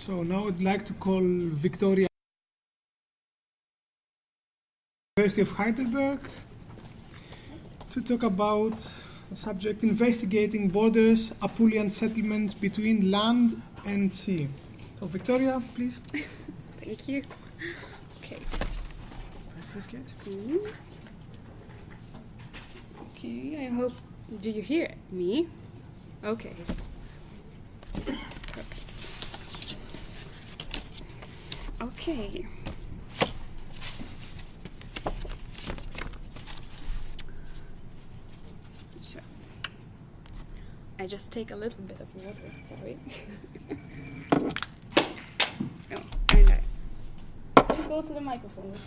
So now I'd like to call Victoria, University of Heidelberg, to talk about the subject investigating borders, Apulian settlements between land and sea. So Victoria, please. Thank you. Okay. Okay, I hope. Do you hear me? Okay. Perfect. Okay. So, I just take a little bit of water, sorry. Oh, and I too close to the microphone with me.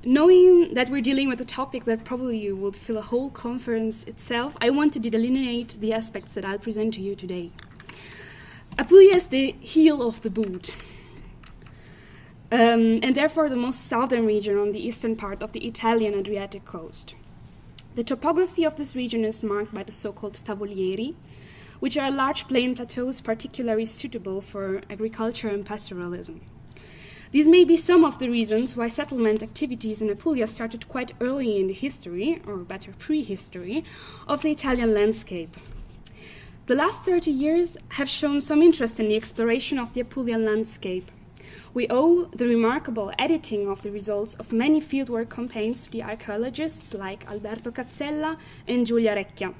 Knowing that we're dealing with a topic that probably would fill a whole conference itself, I want to delineate the aspects that I'll present to you today. Apulia is the heel of the boot, and therefore the most southern region on the eastern part of the Italian Adriatic coast. The topography of this region is marked by the so-called tavolieri, which are large plain plateaus particularly suitable for agriculture and pastoralism. These may be some of the reasons why settlement activities in Apulia started quite early in the history, or better prehistory, of the Italian landscape. The last 30 years have shown some interest in the exploration of the Apulian landscape. We owe the remarkable editing of the results of many fieldwork campaigns to the archaeologists like Alberto Cazzella and Giulia Recchia.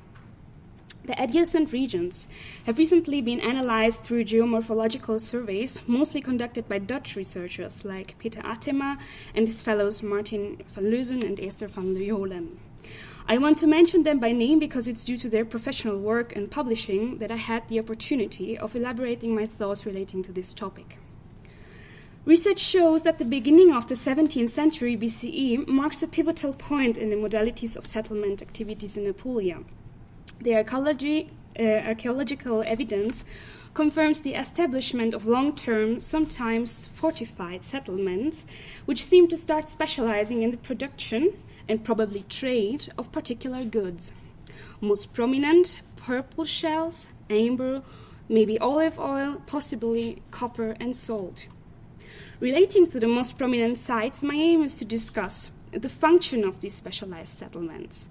The adjacent regions have recently been analyzed through geomorphological surveys, mostly conducted by Dutch researchers like Peter Attema and his fellows Martin van Leusen and Esther van Leeuwen. I want to mention them by name because it's due to their professional work and publishing that I had the opportunity of elaborating my thoughts relating to this topic. Research shows that the beginning of the 17th century BCE marks a pivotal point in the modalities of settlement activities in Apulia. The archaeological evidence confirms the establishment of long-term, sometimes fortified settlements, which seem to start specializing in the production and probably trade of particular goods. Most prominent, purple shells, amber, maybe olive oil, possibly copper and salt. Relating to the most prominent sites, my aim is to discuss the function of these specialized settlements,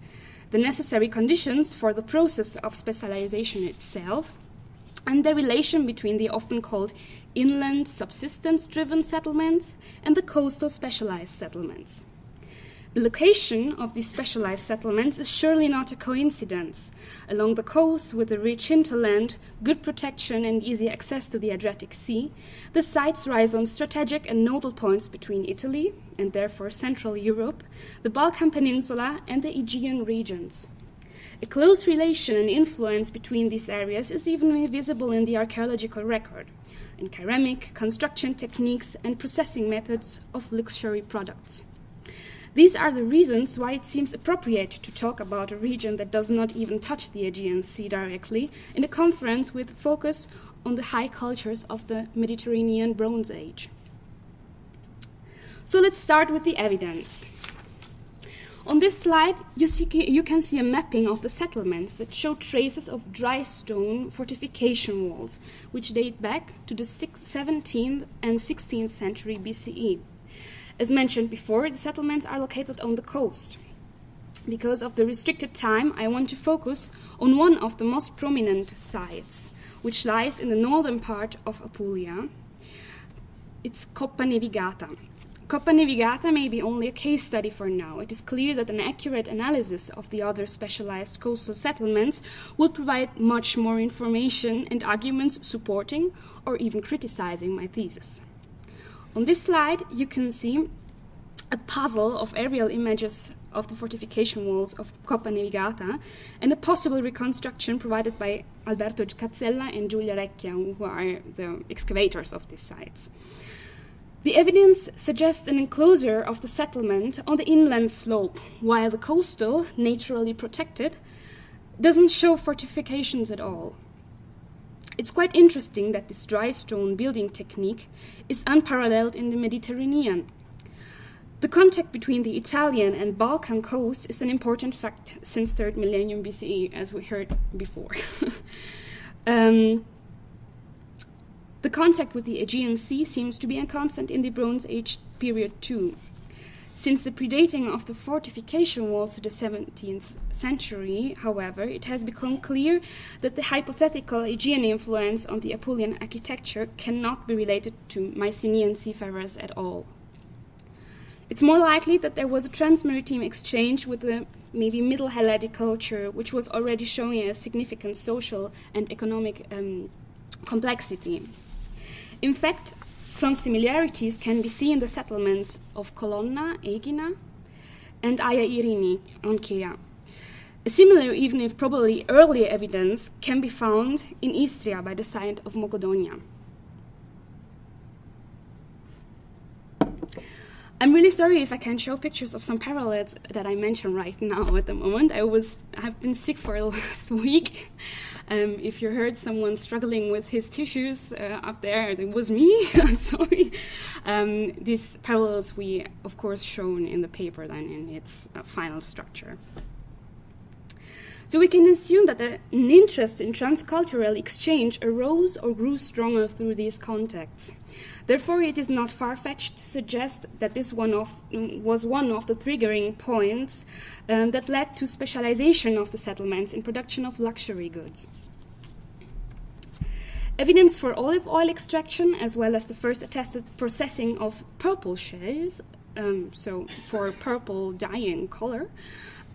the necessary conditions for the process of specialization itself, and the relation between the often called inland subsistence-driven settlements and the coastal specialized settlements. The location of these specialized settlements is surely not a coincidence. Along the coast, with a rich hinterland, good protection and easy access to the Adriatic Sea, the sites rise on strategic and nodal points between Italy, and therefore Central Europe, the Balkan Peninsula and the Aegean regions. A close relation and influence between these areas is even visible in the archaeological record, in ceramic, construction techniques and processing methods of luxury products. These are the reasons why it seems appropriate to talk about a region that does not even touch the Aegean Sea directly in a conference with focus on the high cultures of the Mediterranean Bronze Age. So let's start with the evidence. On this slide, you can see a mapping of the settlements that show traces of dry stone fortification walls, which date back to the 17th and 16th century BCE. As mentioned before, the settlements are located on the coast. Because of the restricted time, I want to focus on one of the most prominent sites, which lies in the northern part of Apulia. It's Coppa Nevigata. Coppa Nevigata may be only a case study for now. It is clear that an accurate analysis of the other specialized coastal settlements will provide much more information and arguments supporting or even criticizing my thesis. On this slide, you can see a puzzle of aerial images of the fortification walls of Coppa Nevigata and a possible reconstruction provided by Alberto Cazzella and Giulia Recchia, who are the excavators of these sites. The evidence suggests an enclosure of the settlement on the inland slope, while the coastal, naturally protected, doesn't show fortifications at all. It's quite interesting that this dry stone building technique is unparalleled in the Mediterranean. The contact between the Italian and Balkan coast is an important fact since 3rd millennium BCE, as we heard before. The contact with the Aegean Sea seems to be a constant in the Bronze Age period too. Since the predating of the fortification walls to the 17th century, however, it has become clear that the hypothetical Aegean influence on the Apulian architecture cannot be related to Mycenaean seafarers at all. It's more likely that there was a trans-maritime exchange with the maybe Middle Helladic culture, which was already showing a significant social and economic complexity. In fact, some similarities can be seen in the settlements of Colonna, Aegina, and Aia Irini on Kea. A similar, even if probably earlier evidence, can be found in Istria by the site of Mogodonia. I'm really sorry if I can't show pictures of some parallels that I mentioned right now at the moment. I've been sick for the last week. If you heard someone struggling with his tissues up there, it was me. I'm sorry. These parallels we, of course, shown in the paper then in its final structure. So we can assume that an interest in transcultural exchange arose or grew stronger through these contacts. Therefore, it is not far-fetched to suggest that this was one of the triggering points that led to specialization of the settlements in production of luxury goods. Evidence for olive oil extraction, as well as the first attested processing of purple shells, so for purple dyeing color,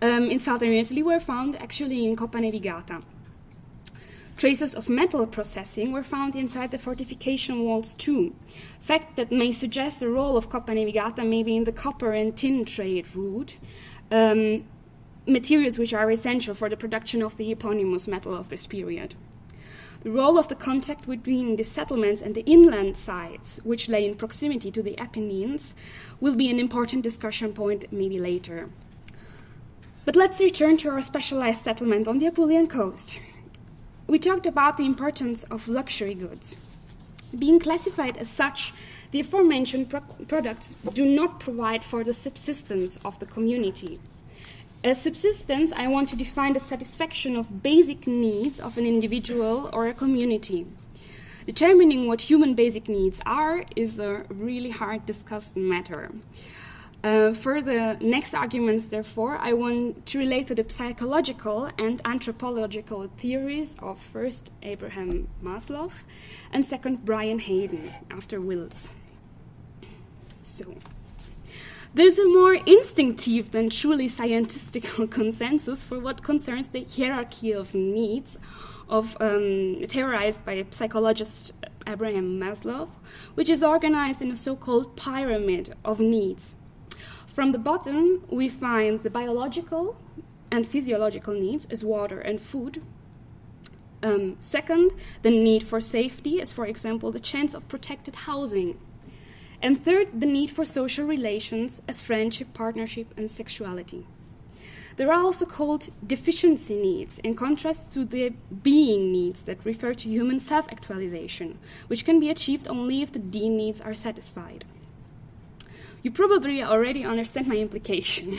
in southern Italy were found actually in Coppa Nevigata. Traces of metal processing were found inside the fortification walls too, fact that may suggest the role of Coppa Nevigata maybe in the copper and tin trade route, materials which are essential for the production of the eponymous metal of this period. The role of the contact between the settlements and the inland sites, which lay in proximity to the Apennines, will be an important discussion point maybe later. But let's return to our specialized settlement on the Apulian coast. We talked about the importance of luxury goods. Being classified as such, the aforementioned products do not provide for the subsistence of the community. As subsistence, I want to define the satisfaction of basic needs of an individual or a community. Determining what human basic needs are is a really hard discussed matter. For the next arguments, therefore, I want to relate to the psychological and anthropological theories of first Abraham Maslow and second Brian Hayden after Wills. So, there's a more instinctive than truly scientific consensus for what concerns the hierarchy of needs theorized by psychologist Abraham Maslow, which is organized in a so-called pyramid of needs. From the bottom, we find the biological and physiological needs as water and food. Second, the need for safety, as for example, the chance of protected housing. And third, the need for social relations as friendship, partnership, and sexuality. There are also called deficiency needs, in contrast to the being needs that refer to human self-actualization, which can be achieved only if the D needs are satisfied. You probably already understand my implication.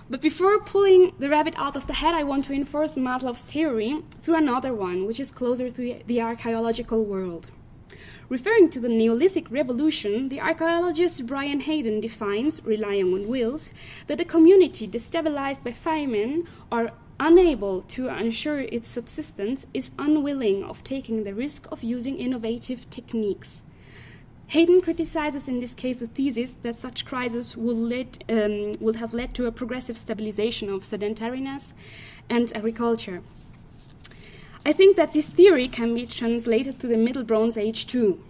But before pulling the rabbit out of the hat, I want to enforce Maslow's theory through another one, which is closer to the archaeological world. Referring to the Neolithic Revolution, the archaeologist Brian Hayden defines, relying on Wills, that a community destabilized by famine or unable to ensure its subsistence is unwilling of taking the risk of using innovative techniques. Hayden criticizes in this case the thesis that such crises would have led to a progressive stabilization of sedentariness and agriculture. I think that this theory can be translated to the Middle Bronze Age too.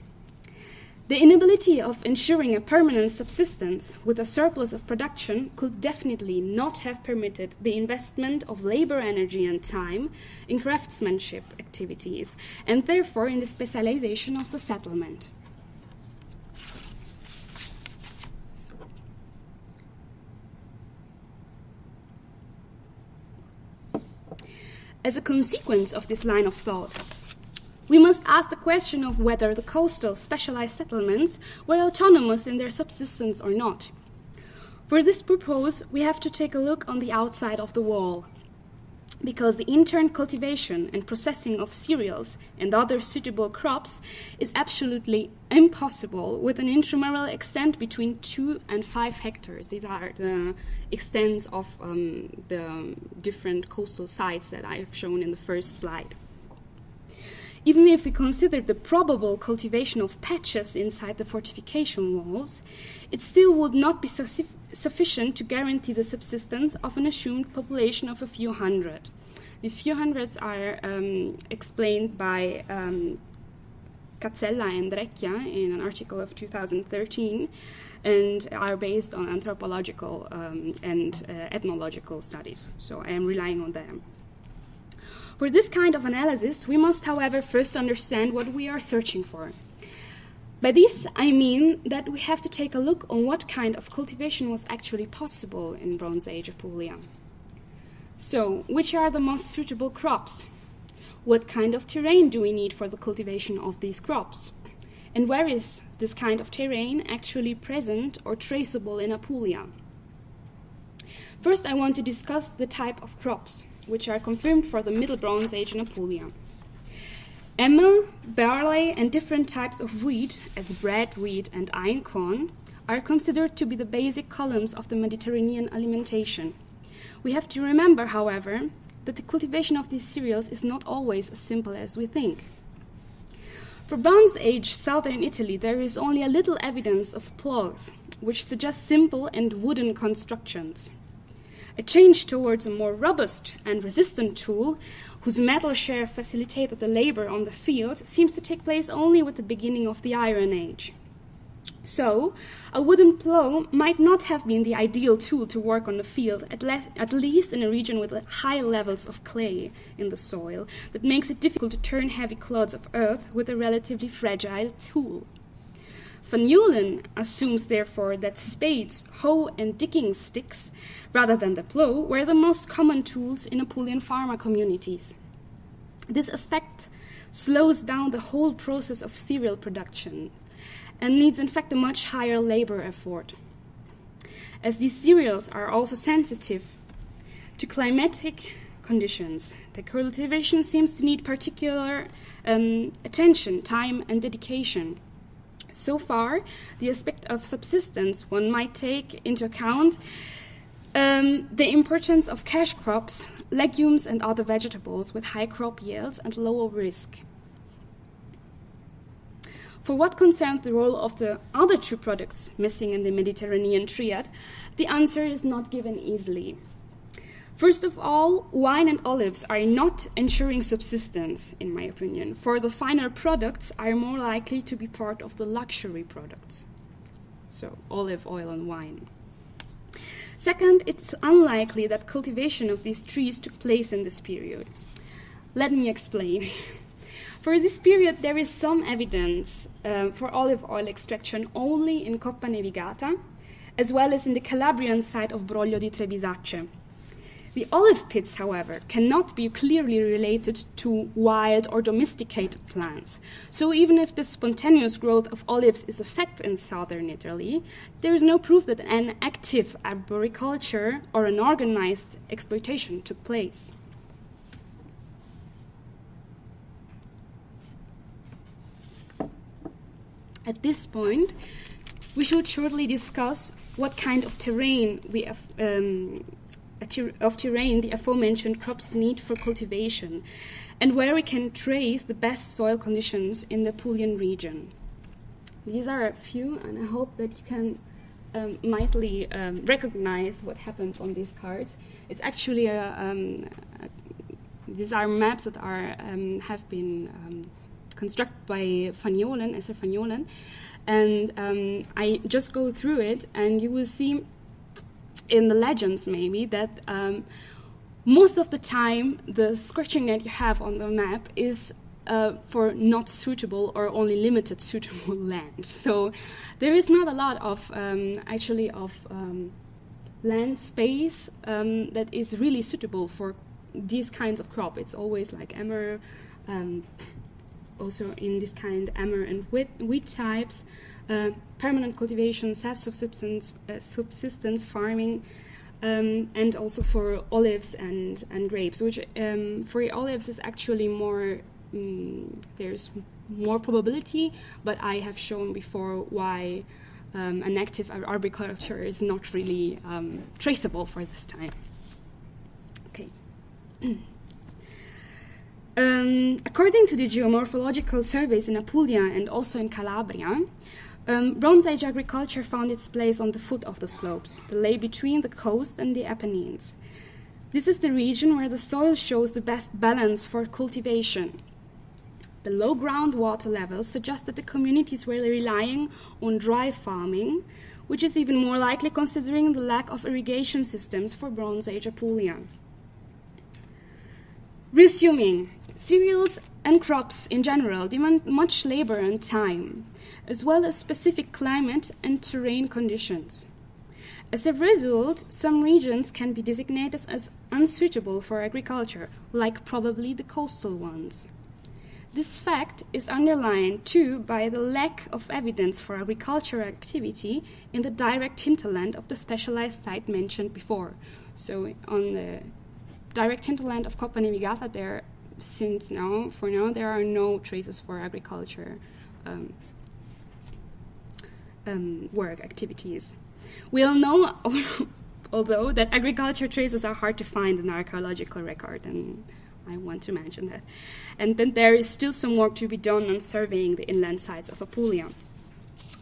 The inability of ensuring a permanent subsistence with a surplus of production could definitely not have permitted the investment of labor, energy, and time in craftsmanship activities, and therefore in the specialization of the settlement. as a consequence of this line of thought, we must ask the question of whether the coastal specialized settlements were autonomous in their subsistence or not. For this purpose, we have to take a look on the outside of the wall, because the intern cultivation and processing of cereals and other suitable crops is absolutely impossible with an intramural extent between 2 and 5 hectares. These are the extents of the different coastal sites that I have shown in the first slide. Even if we consider the probable cultivation of patches inside the fortification walls, it still would not be sufficient to guarantee the subsistence of an assumed population of a few hundred. These few hundreds are explained by Cazzella and Recchia in an article of 2013 and are based on anthropological and ethnological studies. So I am relying on them. For this kind of analysis, we must, however, first understand what we are searching for. By this, I mean that we have to take a look on what kind of cultivation was actually possible in Bronze Age Apulia. So, which are the most suitable crops? What kind of terrain do we need for the cultivation of these crops? And where is this kind of terrain actually present or traceable in Apulia? First, I want to discuss the type of crops, which are confirmed for the Middle Bronze Age in Apulia. Emmer, barley, and different types of wheat, as bread, wheat, and einkorn, are considered to be the basic columns of the Mediterranean alimentation. We have to remember, however, that the cultivation of these cereals is not always as simple as we think. For Bronze Age southern Italy, there is only a little evidence of ploughs, which suggests simple and wooden constructions. A change towards a more robust and resistant tool, whose metal share facilitated the labor on the field, seems to take place only with the beginning of the Iron Age. So, a wooden plough might not have been the ideal tool to work on the field, at least in a region with high levels of clay in the soil, that makes it difficult to turn heavy clods of earth with a relatively fragile tool. Van Eulen assumes, therefore, that spades, hoe, and digging sticks, rather than the plough, were the most common tools in Apulian farmer communities. This aspect slows down the whole process of cereal production and needs, in fact, a much higher labor effort. As these cereals are also sensitive to climatic conditions, the cultivation seems to need particular attention, time, and dedication. So far, the aspect of subsistence one might take into account the importance of cash crops, legumes, and other vegetables with high crop yields and lower risk. For what concerns the role of the other two products missing in the Mediterranean triad, the answer is not given easily. First of all, wine and olives are not ensuring subsistence, in my opinion, for the final products are more likely to be part of the luxury products. So, olive oil and wine. Second, it's unlikely that cultivation of these trees took place in this period. Let me explain. For this period, there is some evidence for olive oil extraction only in Coppa Nevigata, as well as in the Calabrian site of Broglio di Trebisacce. The olive pits, however, cannot be clearly related to wild or domesticated plants. So even if the spontaneous growth of olives is a fact in southern Italy, there is no proof that an active arboriculture or an organized exploitation took place. At this point, we should shortly discuss what kind of terrain the aforementioned crops need for cultivation, and where we can trace the best soil conditions in the Apulian region. These are a few, and I hope that you can mightily recognize what happens on these cards. It's actually these are maps that are have been constructed by Van Eulen, S.R. Van Eulen, and I just go through it, and you will see in the legends maybe that most of the time the scratching that you have on the map is for not suitable or only limited suitable land. So there is not a lot of land space that is really suitable for these kinds of crop. It's always like emmer, also in this kind emmer and wheat types, permanent cultivation, self-subsistence farming, and also for olives and grapes, which for olives is actually more, there's more probability, but I have shown before why an active arboriculture is not really traceable for this time. Okay. According to the geomorphological surveys in Apulia and also in Calabria, Bronze Age agriculture found its place on the foot of the slopes, that lay between the coast and the Apennines. This is the region where the soil shows the best balance for cultivation. The low groundwater levels suggest that the communities were relying on dry farming, which is even more likely considering the lack of irrigation systems for Bronze Age Apulia. Resuming, cereals and crops in general demand much labor and time, as well as specific climate and terrain conditions. As a result, some regions can be designated as unsuitable for agriculture, like probably the coastal ones. This fact is underlined, too, by the lack of evidence for agricultural activity in the direct hinterland of the specialized site mentioned before. So on the direct hinterland of Coppa Navigata, for now, there are no traces for agriculture work activities. We all know, although, that agriculture traces are hard to find in archaeological record, and I want to mention that. And then there is still some work to be done on surveying the inland sites of Apulia.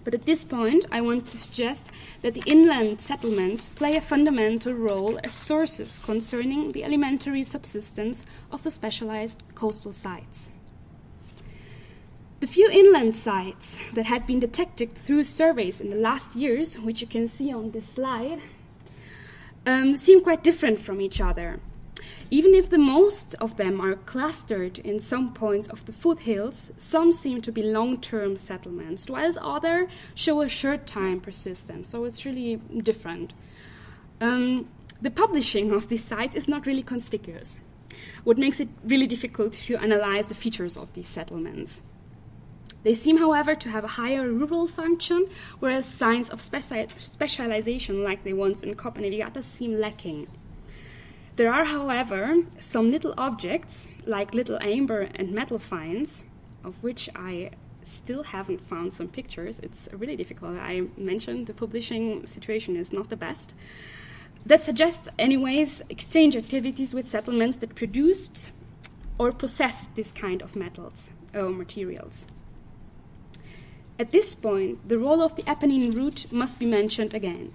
But at this point, I want to suggest that the inland settlements play a fundamental role as sources concerning the alimentary subsistence of the specialized coastal sites. The few inland sites that had been detected through surveys in the last years, which you can see on this slide, seem quite different from each other. Even if the most of them are clustered in some points of the foothills, some seem to be long-term settlements, whilst others show a short-time persistence, so it's really different. The publishing of these sites is not really conspicuous, what makes it really difficult to analyze the features of these settlements. They seem, however, to have a higher rural function, whereas signs of specialization like the ones in Coppa Navigata seem lacking. There are, however, some little objects, like little amber and metal finds, of which I still haven't found some pictures. It's really difficult. I mentioned the publishing situation is not the best. That suggests, anyways, exchange activities with settlements that produced or possessed this kind of metals or materials. At this point, the role of the Apennine route must be mentioned again.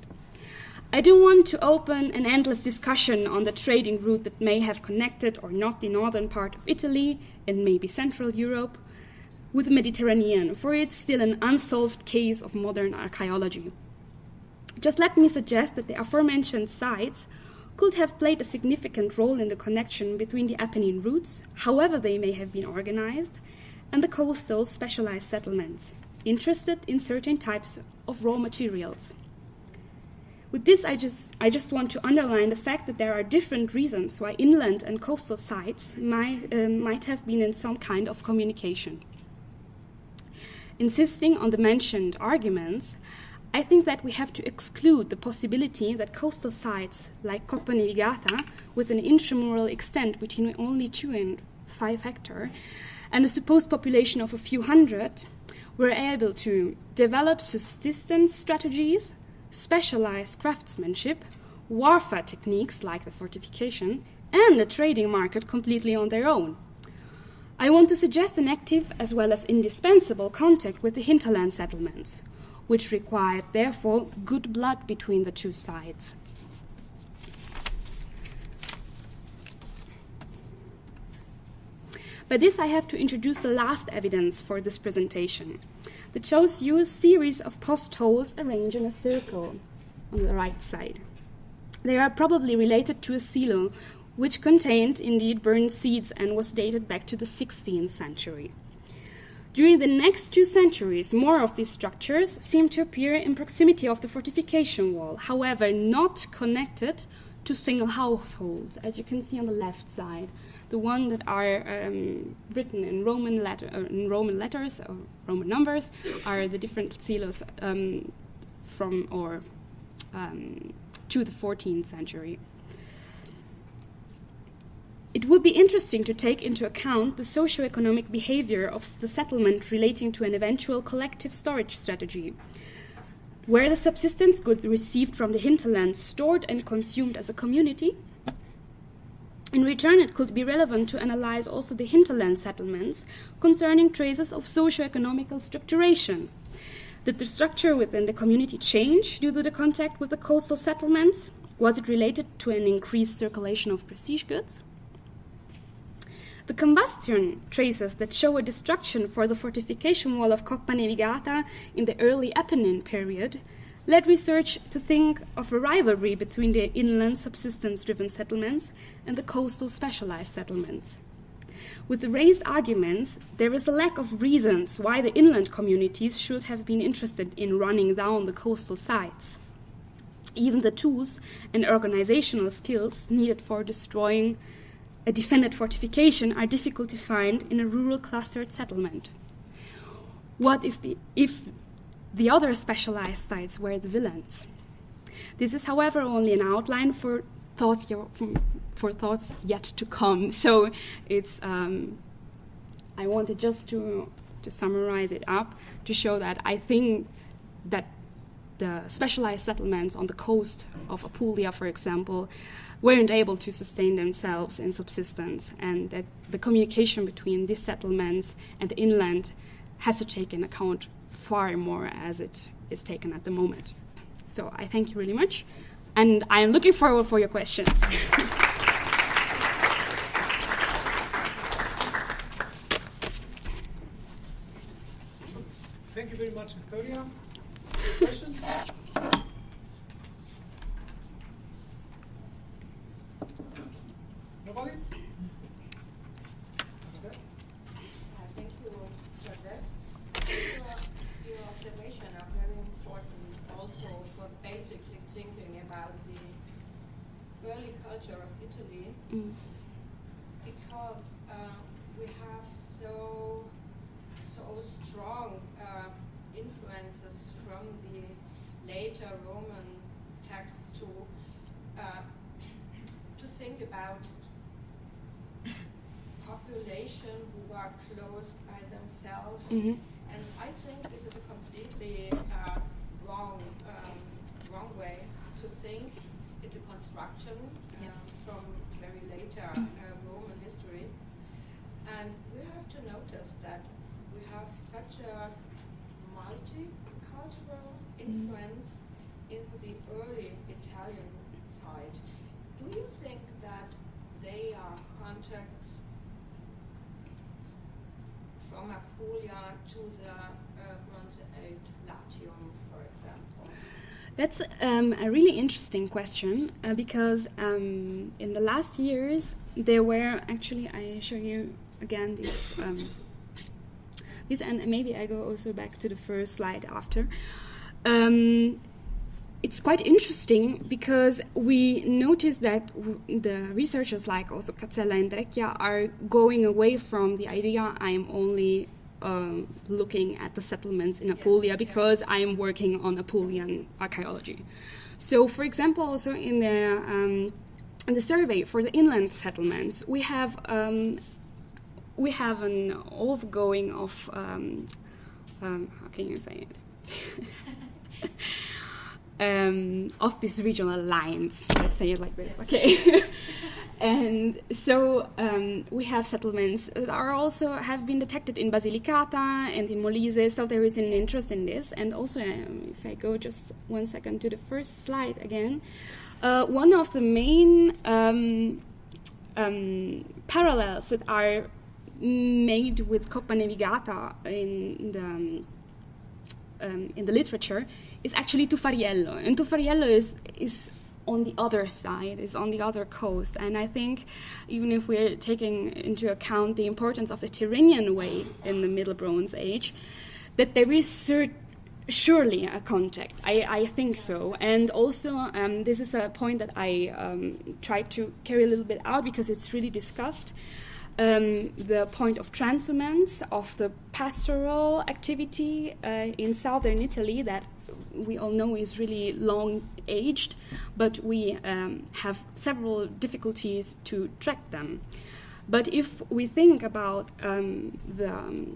I don't want to open an endless discussion on the trading route that may have connected or not the northern part of Italy and maybe Central Europe with the Mediterranean, for it's still an unsolved case of modern archaeology. Just let me suggest that the aforementioned sites could have played a significant role in the connection between the Apennine routes, however they may have been organized, and the coastal specialized settlements, interested in certain types of raw materials. With this, I just want to underline the fact that there are different reasons why inland and coastal sites might have been in some kind of communication. Insisting on the mentioned arguments, I think that we have to exclude the possibility that coastal sites like Coppa Navigata, with an intramural extent between only 2 and 5 hectares, and a supposed population of a few hundred, were able to develop subsistence strategies, specialized craftsmanship, warfare techniques like the fortification, and the trading market completely on their own. I want to suggest an active as well as indispensable contact with the hinterland settlements, which required, therefore, good blood between the two sides. By this, I have to introduce the last evidence for this presentation, that shows you a series of post holes arranged in a circle on the right side. They are probably related to a silo, which contained indeed burned seeds and was dated back to the 16th century. During the next 2 centuries, more of these structures seem to appear in proximity of the fortification wall, however not connected to single households, as you can see on the left side. The one that are written in Roman letters or Roman numbers are the different silos from or to the 14th century. It would be interesting to take into account the socio-economic behavior of the settlement relating to an eventual collective storage strategy, where the subsistence goods received from the hinterland stored and consumed as a community. In return, it could be relevant to analyze also the hinterland settlements concerning traces of socio-economical structuration. Did the structure within the community change due to the contact with the coastal settlements? Was it related to an increased circulation of prestige goods? The combustion traces that show a destruction for the fortification wall of Coppa Navigata in the early Apennine period led research to think of a rivalry between the inland subsistence-driven settlements and the coastal specialized settlements. With the raised arguments, there is a lack of reasons why the inland communities should have been interested in running down the coastal sites. Even the tools and organizational skills needed for destroying a defended fortification are difficult to find in a rural clustered settlement. What if the other specialized sites were the villains? This is, however, only an outline for thoughts yet to come. So it's I wanted just to summarize it up to show that I think that the specialized settlements on the coast of Apulia, for example, weren't able to sustain themselves in subsistence, and that the communication between these settlements and the inland has to take into account far more as it is taken at the moment. So I thank you really much, and I am looking forward for your questions. Thank you very much, Victoria. Questions? Nobody? Okay. Thank you for this. Your observation are very important also for basically thinking about the early culture of Italy, because we have so strong influences from the later Roman text to think about population who are close by themselves, and I think this is a completely wrong way to think. It's a construction from very later Roman history, and we have to notice that we have such a multicultural influence in the early Italian side. Do you think that they are contacts from Apulia to the Bronze Age Latium, for example? That's a really interesting question because in the last years there were actually, I show you again this, and maybe I go also back to the first slide after. It's quite interesting because we notice that the researchers like also Cazzella and Recchia are going away from the idea I'm only looking at the settlements in Apulia because I'm working on Apulian archaeology. So, for example, also in the survey for the inland settlements, we have an overgoing of how can you say it? Of these regional lines, let's say it like this, okay? And so we have settlements that are also have been detected in Basilicata and in Molise, so there is an interest in this. And also, if I go just 1 second to the first slide again, one of the main parallels that are made with Coppa Navigata in the literature is actually Tufariello, and Tufariello is on the other side, is on the other coast. And I think even if we're taking into account the importance of the Tyrrhenian way in the Middle Bronze Age, that there is Surely a contact. I think so. And also, this is a point that I tried to carry a little bit out because it's really discussed. The point of transhumance, of the pastoral activity in southern Italy that we all know is really long-aged, but we have several difficulties to track them. But if we think about the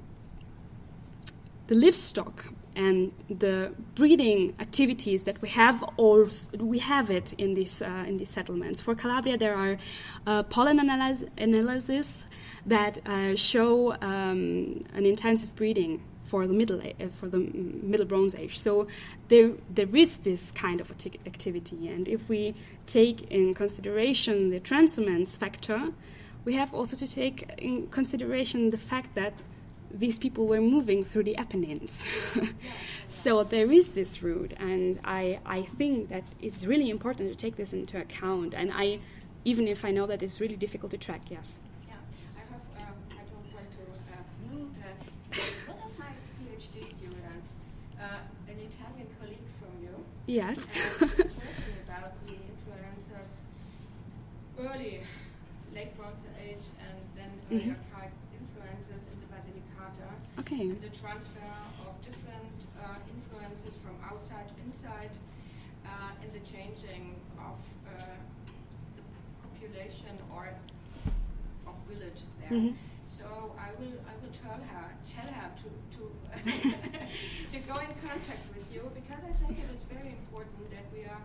livestock and the breeding activities that we have, or we have it in these settlements. For Calabria, there are pollen analyses that show an intensive breeding for the Middle Bronze Age. So there is this kind of activity, and if we take in consideration the transhumance factor, we have also to take in consideration the fact that these people were moving through the Apennines. So there is this route, and I think that it's really important to take this into account. And even if I know that it's really difficult to track, yes. Yeah, I don't want to, one of my PhD students, an Italian colleague from you, Yes. was talking about the influences, early, late Bronze Age, and then early archaic influences in the Basilicata. Okay. And the transfer of different influences from outside inside, and the changing of the population or of villages there. So I will tell her to to go in contact with you, because I think it is very important that we are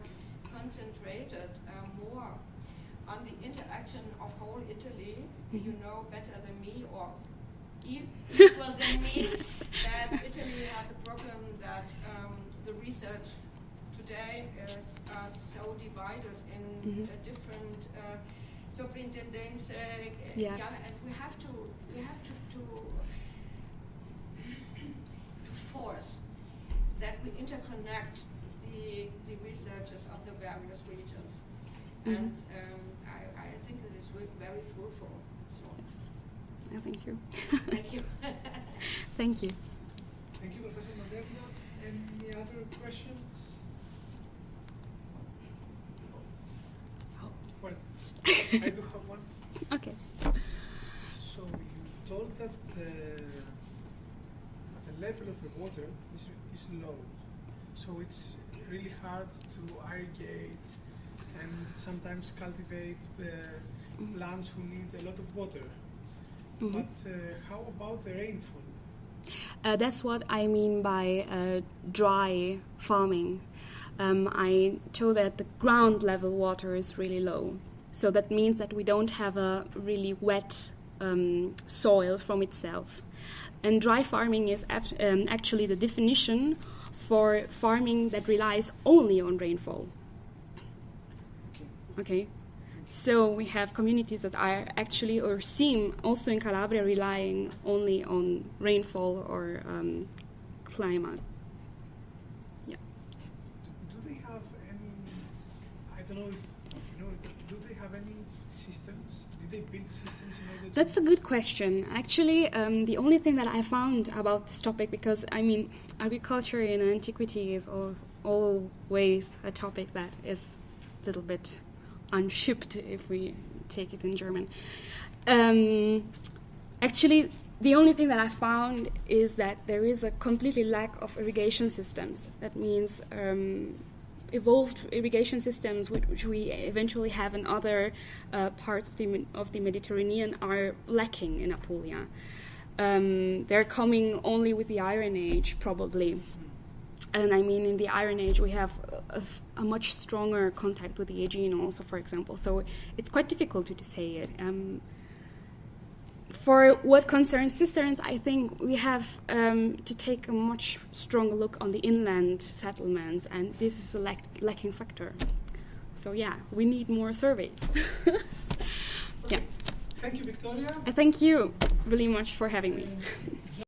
concentrated more on the interaction of whole Italy. You know better than me, or equal than me, that Italy has the problem that the research today is so divided in different superintendents. Yes. Yeah, and we have to force that we interconnect the researches of the various regions, and I think it is very fruitful. So. Yes. Thank you. Thank you. Thank you. Thank you, Professor Moderna. Any other questions? Well, I do have one. Okay. So you told that the level of the water is low, so it's really hard to irrigate and sometimes cultivate lands who need a lot of water. But how about the rainfall? That's what I mean by dry farming. I told that the ground level water is really low. So that means that we don't have a really wet soil from itself. And dry farming is actually the definition for farming that relies only on rainfall. Okay. So we have communities that are actually, or seem also in Calabria, relying only on rainfall or climate. Yeah. Do they have any, I don't know if, do they have any systems? Did they build systems in order to... That's a good question. Actually, the only thing that I found about this topic, because, I mean, agriculture in antiquity is always a topic that is a little bit unshipped, if we take it in German. Actually, the only thing that I found is that there is a completely lack of irrigation systems. That means evolved irrigation systems, which we eventually have in other parts of the Mediterranean, are lacking in Apulia. They're coming only with the Iron Age, probably. And I mean, in the Iron Age, we have a much stronger contact with the Aegean also, for example. So it's quite difficult to say it. For what concerns cisterns, I think we have to take a much stronger look on the inland settlements, and this is a lacking factor. So yeah, we need more surveys. Yeah. Thank you, Victoria. Thank you really much for having me.